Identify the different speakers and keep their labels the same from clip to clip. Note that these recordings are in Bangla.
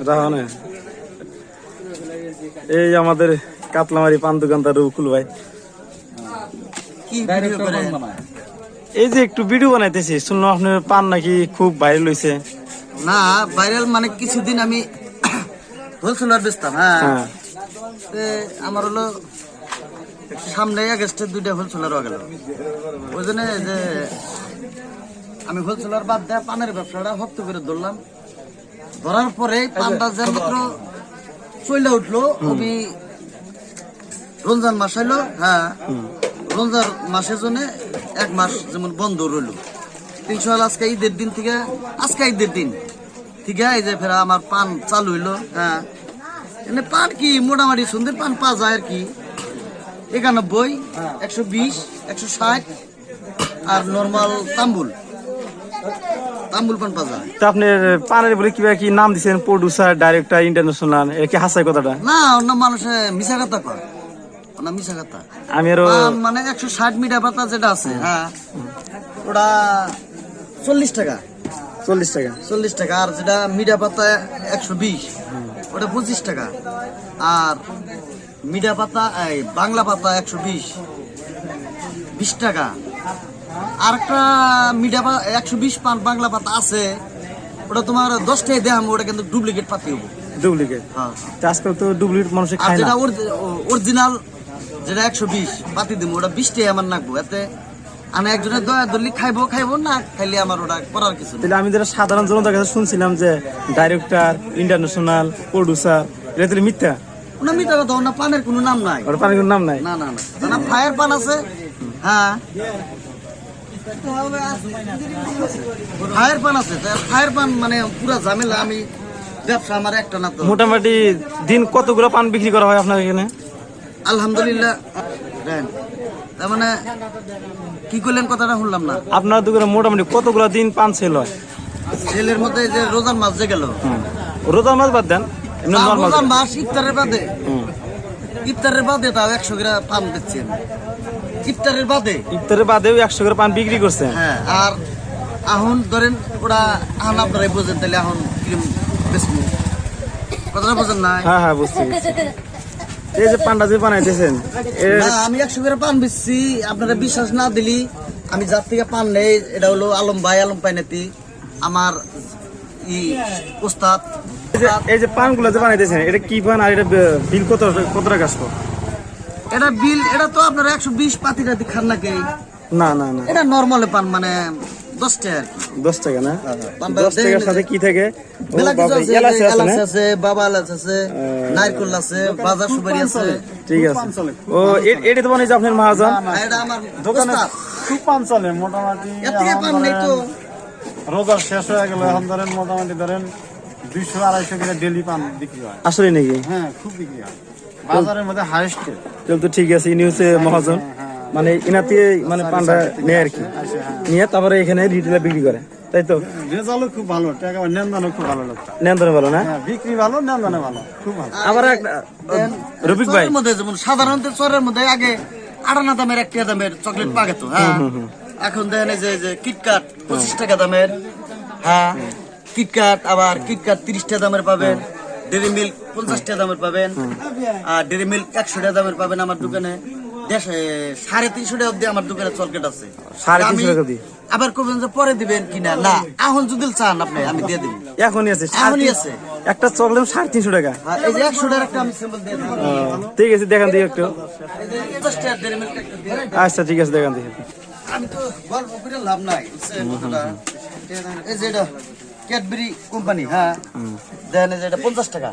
Speaker 1: রাহানে এই আমাদের কাতলামারি পান দোকানদার রুকুল ভাই। এই যে একটু ভিডিও বানাইতেছি, শুনলাম আপনার পান নাকি খুব ভাইরাল হয়েছে।
Speaker 2: না ভাইরাল মানে কিছুদিন আমি হোলসেলার বেচতাম। হ্যাঁ আমার হলো সামনে আগস্টে 2টা হোলসেলার হয়ে গেল। ওই জন্য যে আমি হোলসেলার বাদ দেয়া পানের ব্যবসাটা হপ্ত করে ধরলাম। ধরার পরে পানটা যে মাত্র চলে উঠলো, আমি রমজান মাস হইলো। হ্যাঁ রমজান মাসের জন্য 1 মাস যেমন বন্ধ রইল। 300 আজকে ঈদের দিন থেকে, আজকে ঈদের দিন থেকে এই যে ফেরা আমার পান চালু হইলো। হ্যাঁ এনে পান কি মোটামুটি সুন্দর পান পাওয়া যায় আর কি। 91, 120, 160 আর নর্মাল তাম্বুল পান পাওয়া যায়।
Speaker 1: তা আপনার পানের বলে কিভাবে কি নাম দিচ্ছেন, প্রডিউসার, ডাইরেক্টর, ইন্টারন্যাশনাল, এর কি হাসাই কথাটা?
Speaker 2: না অন্য মানুষে মিশা কথা কয়, না মিশা কথা।
Speaker 1: আমি আরো
Speaker 2: মানে 160 মিঠা পাতা যেটা আছে, হ্যাঁ ওটা 40 টাকা। 40 টাকা। আর যেটা মিঠা পাতা 120, ওটা 25 টাকা। আর মিঠা পাতা এই বাংলা পাতা 120, 20 টাকা। আর একটা মিঠা পাতা 120 পান বাংলা পাতা আছে, ওটা তোমার 10 টাকায় দেখাম। ওটা কিন্তু ডুপ্লিকেট পাতি হবো।
Speaker 1: ডুপ্লিকেট? হ্যাঁ আজকাল তো ডুপ্লিকেট মানুষ খায় না।
Speaker 2: যেটা অরিজিনাল যেটা 120 পাতি দিব, ওটা 20 টাকা আমার নাকবো। এতে আমি একজনের দয়া ধরলি খাইবো না খাইলে আমার ওটা করার কিছু নেই।
Speaker 1: তাহলে আমি যেটা সাধারণ জনতার কাছে শুনছিলাম যে ডাইরেক্টর, ইন্টারন্যাশনাল, প্রডিউসার, এটা তাহলে মিথ্যা?
Speaker 2: ওনা মিথ্যা কথা। ওনা পানের কোনো নাম নাই।
Speaker 1: ওর পানের কোনো নাম নাই?
Speaker 2: না না না, ফায়ার পান আছে। হ্যাঁ ফায়ার পান আছে। ফায়ার পান মানে পুরা ঝামেলা। আমি ব্যবসা আমার একটা না তো।
Speaker 1: মোটামুটি দিন কতগুলো পান বিক্রি করা হয় আপনার এখানে?
Speaker 2: আলহামদুলিল্লাহ। তার মানে কি করলেন কথাটা শুনলাম না।
Speaker 1: আপনার দোকানে মোটামুটি কতগুলো দিন পান সেল হয়?
Speaker 2: সেলের মধ্যে যে রোজার মাস যে গেল,
Speaker 1: রোজার মাস বাদ দেন,
Speaker 2: রোজার মাস ইফতারের বাদে, ইফতারের বাদে তাও 100 গ্রাম পান দিচ্ছি আমি। ইফতারের বাদেও 100 গ্রাম পান বিক্রি করছে। হ্যাঁ আর এখন ধরেন ওরা এখন আপনারাই বোঝেন, তাহলে এখন ক্রিম বেচবো, কথাটা বোঝেন না?
Speaker 1: হ্যাঁ বুঝছি। এই যে পানটা যে বানাইতেছেন,
Speaker 2: আমি 100 গ্রাম পান বেচছি। আপনারা বিশ্বাস না দিলি আমি যার থেকে পান নেই, এটা হলো আলম পাইনাতি, আমার ওস্তাদ।
Speaker 1: এই যে পানগুলো যে বানাইতেছেন, এটা কি পান আর এটা বিল কত টাকা আসতো?
Speaker 2: এটা বিল, এটা তো আপনারা 120 পাতি টাতি খান নাকি?
Speaker 1: না,
Speaker 2: এটা নরমাল পান, মানে 10 টাকা আর কি।
Speaker 1: 10 টাকা না? 10 টাকার সাথে কি থাকে?
Speaker 2: এলাচ আছে, বাবা এলাচ আছে, নারকেল আছে, বাজার সুপারি আছে।
Speaker 1: ঠিক আছে। ও এটা তো বানাইছে আপনার মহাজন?
Speaker 2: এটা আমার
Speaker 3: দোকানে খুব পান চলে মোটামুটি।
Speaker 2: এর থেকে পান নেই তো।
Speaker 3: রোজার শেষ হয়ে গেল, এখন ধরেন মোটামুটি 200-250 করে ডেলি পান বিক্রি হয়।
Speaker 1: আসলে নাকি?
Speaker 3: হ্যাঁ খুব বিক্রি হয়, বাজারের মধ্যে হাইস্ট।
Speaker 1: তো ঠিক আছে, ইনি হচ্ছে মহাজন, মানে ইনাতে মানে পানটা নেয় আর কি, নিয়ে তারপরে এখানে রিটেলে বিক্রি করে, তাই তো?
Speaker 3: রেজাল্টও খুব ভালো, টাকা নেনদানো খুব ভালো লোকটা।
Speaker 1: নেনদানো ভালো না?
Speaker 3: বিক্রি ভালো, নেনদানো ভালো, খুব ভালো।
Speaker 1: আবার রফিক ভাই,
Speaker 2: যেমন সাধারণত চরের মধ্যে আগে 58 দামের 1 টাকা দামের চকলেট পাগে তো। হ্যাঁ এখন দেখেন যে কিটকাট 25 টাকা দামের। হ্যাঁ কিটকাট, আবার কিটকাট 30 টাকা দামের পাবেন। ডেরি মিল্ক 50 টাকা দামের পাবেন। আর ডেরি মিল্ক 100 টাকা দামের পাবেন আমার দোকানে। 350 টাকা অব্দি আমার দোকানে চকলেট আছে।
Speaker 1: 350 টাকা দিয়ে
Speaker 2: আবার কবেন যে পরে দিবেন কিনা? না, এখন যদি চান আপনি আমি দিয়ে দিব।
Speaker 1: এখনই আছে?
Speaker 2: এখনই আছে।
Speaker 1: একটা চকলেট 350 টাকা?
Speaker 2: এই যে 100 টাকার একটা আমি স্যাম্পল দিয়ে দিব।
Speaker 1: ঠিক আছে, দেখান দিই একটু।
Speaker 2: 50 টাকা ডেরি মিল্ক একটা দিয়ে।
Speaker 1: আচ্ছা ঠিক আছে, দেখান দিই।
Speaker 2: আমি তো গল্প করে লাভ নাই, এই যে এটা ক্যাডবেরি কোম্পানি। হ্যাঁ দেন এই যে এটা 50 টাকা।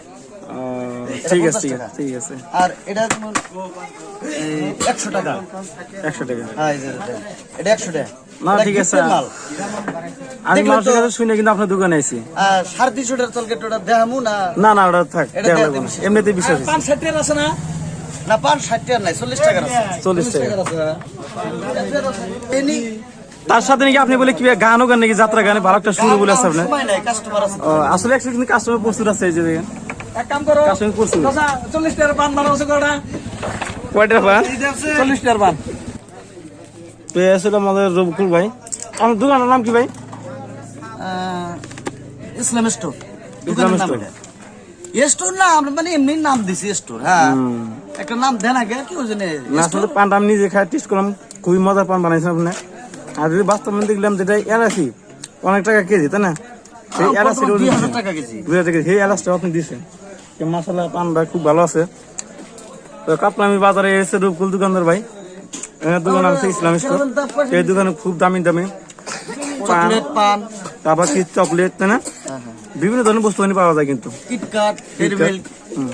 Speaker 1: ঠিক আছে।
Speaker 2: আর এটা যেমন 100 টাকা।
Speaker 1: 100 টাকা?
Speaker 2: হ্যাঁ এই যে এটা 100 টাকা।
Speaker 1: না ঠিক আছে, আমি মানুষের কাছে শুনে কিন্তু আপনার দোকানে আইছি।
Speaker 2: 350 টাকার চকলেট ওটা দেখামু না?
Speaker 1: না ওটা থাক, এমনিতে বিশ্বাস।
Speaker 2: পান 60 টাকা আছে না? না পান 60 টাকা নাই, 40 টাকা আছে।
Speaker 1: 40 টাকা তার সাথে নাকি আপনি বলে কি গানও গান নাকি, যাত্রা গানে ভালো একটা সুর বলে আছে আপনার? আসলে কিন্তু কাস্টমার প্রচুর আছে। এই যে
Speaker 2: এক কাম করো,
Speaker 1: কাস্টমার প্রচুর।
Speaker 2: 40 টাকার পান বানাও কয়টা?
Speaker 1: কয়টা পান?
Speaker 2: 40 টাকার পান।
Speaker 1: তো আসলে আমাদের রবকুল ভাই, আমার দোকানের নাম কি ভাই?
Speaker 2: ইসলাম স্টোর। স্টোর না আমরা মানে এমনি নাম দিছি স্টোর, হ্যাঁ একটা নাম দেন আগে কি ওই জন্য
Speaker 1: না আসলে পানটা আমি নিজে খাই টেস্ট করলাম, খুবই মজার পান বানাইছেন আপনি। আর যদি বাস্তবে দেখলাম যেটা এলাচি অনেক টাকা কেজি, তাই না? সেই এলাচি
Speaker 2: 2000 টাকা কেজি।
Speaker 1: 2000 টাকা সেই এলাচটা আপনি দিচ্ছেন, মাসাল্লাহ পানটা খুব ভালো আছে। তো কাপলামি বাজারে এসে রূপকুল দোকানদার ভাই, দোকান আছে ইসলাম স্টোর, এই দোকানে খুব দামি দামি পান,
Speaker 2: চকলেট পান,
Speaker 1: তারপর কি চকলেট, তাই না, বিভিন্ন ধরনের বস্তু পাওয়া যায় কিন্তু।
Speaker 2: কিটকাট, ডেইরি মিল্ক,
Speaker 1: হুম।